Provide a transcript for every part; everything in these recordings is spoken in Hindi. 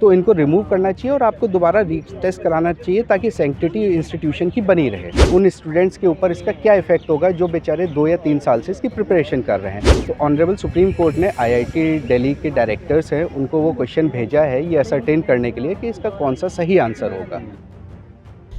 तो इनको रिमूव करना चाहिए और आपको दोबारा रीटेस्ट कराना चाहिए ताकि सैंक्टिटी इंस्टीट्यूशन की बनी रहे। उन स्टूडेंट्स के ऊपर इसका क्या इफेक्ट होगा जो बेचारे 2 या 3 साल से इसकी प्रिपरेशन कर रहे हैं। तो ऑनरेबल सुप्रीम कोर्ट ने IIT दिल्ली के डायरेक्टर्स हैं उनको वो क्वेश्चन भेजा है ये असरटेन करने के लिए कि इसका कौन सा सही आंसर होगा।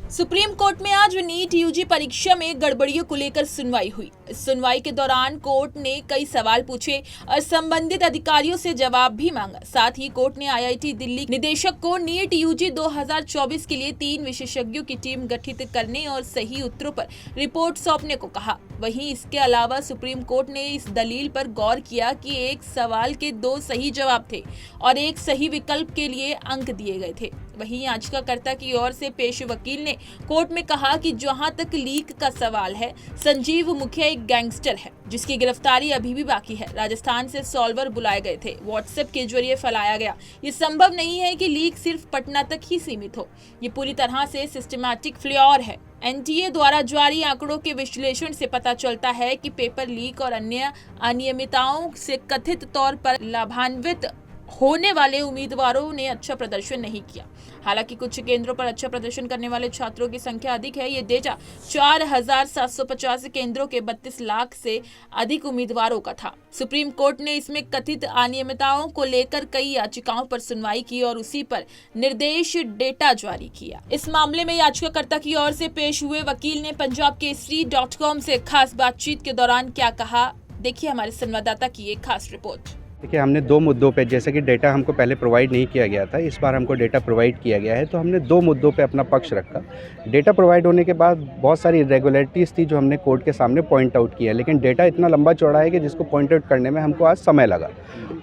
सुप्रीम कोर्ट में आज नीट यूजी परीक्षा में गड़बड़ियों को लेकर सुनवाई हुई। इस सुनवाई के दौरान कोर्ट ने कई सवाल पूछे और संबंधित अधिकारियों से जवाब भी मांगा। साथ ही कोर्ट ने IIT दिल्ली निदेशक को नीट यूजी 2024 के लिए 3 विशेषज्ञों की टीम गठित करने और सही उत्तरों पर रिपोर्ट सौंपने को कहा। वहीं इसके अलावा सुप्रीम कोर्ट ने इस दलील पर गौर किया कि एक सवाल के 2 सही जवाब थे और एक सही विकल्प के लिए अंक दिए गए थे। वहीं याचिकाकर्ता की ओर से पेश वकील ने कोर्ट में कहा कि जहां तक लीक का सवाल है, संजीव मुखिया एक गैंगस्टर है जिसकी गिरफ्तारी अभी भी बाकी है। राजस्थान से सॉल्वर बुलाए गए थे, व्हाट्सएप के जरिए फैलाया गया। ये संभव नहीं है कि लीक सिर्फ पटना तक ही सीमित हो। ये पूरी तरह से सिस्टमैटिक फ्लॉर है। NTA द्वारा जारी आंकड़ों के विश्लेषण से पता चलता है कि पेपर लीक और अन्य अनियमितताओं से कथित तौर पर लाभान्वित होने वाले उम्मीदवारों ने अच्छा प्रदर्शन नहीं किया। हालांकि कुछ केंद्रों पर अच्छा प्रदर्शन करने वाले छात्रों की संख्या अधिक है। ये डेटा 4750 केंद्रों के 32 लाख से अधिक उम्मीदवारों का था। सुप्रीम कोर्ट ने इसमें कथित अनियमितताओं को लेकर कई याचिकाओं पर सुनवाई की और उसी पर निर्देश डेटा जारी किया। इस मामले में याचिकाकर्ता की ओर से पेश हुए वकील ने punjabkesari.com से खास बातचीत के दौरान क्या कहा, देखिए हमारे संवाददाता की एक खास रिपोर्ट। देखिए, हमने 2 मुद्दों पे, जैसे कि डेटा हमको पहले प्रोवाइड नहीं किया गया था, इस बार हमको डेटा प्रोवाइड किया गया है, तो हमने 2 मुद्दों पे अपना पक्ष रखा। डेटा प्रोवाइड होने के बाद बहुत सारी इरेगुलरिटीज़ थी जो हमने कोर्ट के सामने पॉइंट आउट किया, लेकिन डेटा इतना लंबा चौड़ा है कि जिसको पॉइंट आउट करने में हमको आज समय लगा।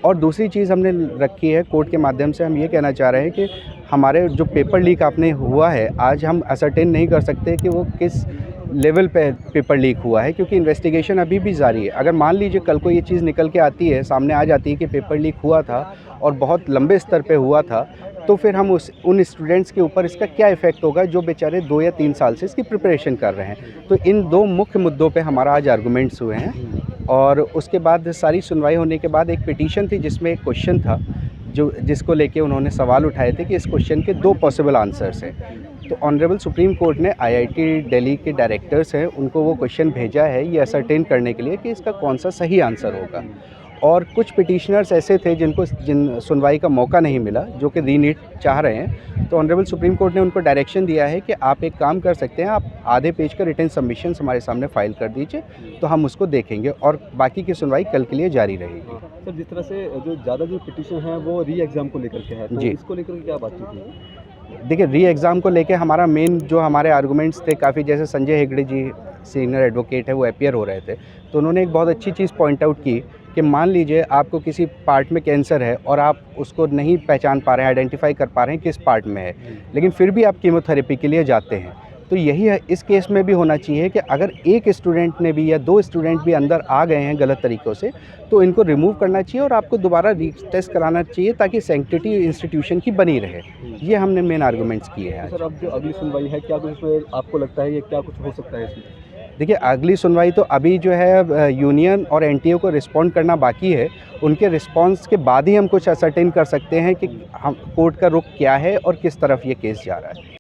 और दूसरी चीज़ हमने रखी है कोर्ट के माध्यम से, हम ये कहना चाह रहे हैं कि हमारे जो पेपर लीक आपने हुआ है, आज हम असरटेन नहीं कर सकते कि वो किस लेवल पे पेपर लीक हुआ है, क्योंकि इन्वेस्टिगेशन अभी भी जारी है। अगर मान लीजिए कल को ये चीज़ निकल के आती है, सामने आ जाती है कि पेपर लीक हुआ था और बहुत लंबे स्तर पे हुआ था, तो फिर हम उन स्टूडेंट्स के ऊपर इसका क्या इफ़ेक्ट होगा जो बेचारे 2 या 3 साल से इसकी प्रिपरेशन कर रहे हैं। तो इन 2 मुख्य मुद्दों पे हमारा आज आर्गूमेंट्स हुए हैं। और उसके बाद सारी सुनवाई होने के बाद एक पिटीशन थी जिसमें एक क्वेश्चन था जिसको लेके उन्होंने सवाल उठाए थे कि इस क्वेश्चन के 2 पॉसिबल आंसर्स हैं। तो ऑनरेबल सुप्रीम कोर्ट ने IIT दिल्ली के डायरेक्टर्स हैं उनको वो क्वेश्चन भेजा है ये असरटेन करने के लिए कि इसका कौन सा सही आंसर होगा। और कुछ पिटिशनर्स ऐसे थे जिन सुनवाई का मौका नहीं मिला, जो कि रीनीट चाह रहे हैं। तो ऑनरेबल सुप्रीम कोर्ट ने उनको डायरेक्शन दिया है कि आप एक काम कर सकते हैं, आप आधे पेज का रिटन सबमिशंस हमारे सामने फाइल कर दीजिए, तो हम उसको देखेंगे और बाकी की सुनवाई कल के लिए जारी रहेगी। सर, जिस तरह से जो पिटीशन है वो री एग्ज़ाम को लेकर के है, तो इसको लेकर क्या बातचीत हुई? देखिए, री एग्ज़ाम को लेके हमारा मेन जो हमारे आर्गूमेंट्स थे, काफ़ी जैसे संजय हेगड़े जी सीनियर एडवोकेट है वो अपीयर हो रहे थे, तो उन्होंने एक बहुत अच्छी चीज़ पॉइंट आउट की कि मान लीजिए आपको किसी पार्ट में कैंसर है और आप उसको नहीं पहचान पा रहे हैं, आइडेंटिफाई कर पा रहे हैं किस पार्ट में है, लेकिन फिर भी आप कीमोथेरेपी के लिए जाते हैं। तो यही है इस केस में भी होना चाहिए कि अगर एक स्टूडेंट ने भी या 2 स्टूडेंट भी अंदर आ गए हैं गलत तरीक़ों से, तो इनको रिमूव करना चाहिए और आपको दोबारा रीटेस्ट कराना चाहिए ताकि सैंक्टिटी इंस्टीट्यूशन की बनी रहे। ये हमने मेन आर्गूमेंट्स किए हैं। सर, अब जो अगली सुनवाई है, क्या कुछ इसमें आपको लगता है, ये क्या कुछ हो सकता है इसमें? देखिए, अगली सुनवाई तो अभी जो है यूनियन और NTA को रिस्पॉन्ड करना बाकी है। उनके रिस्पॉन्स के बाद ही हम कुछ असरटेन कर सकते हैं कि हम कोर्ट का रुख क्या है और किस तरफ ये केस जा रहा है।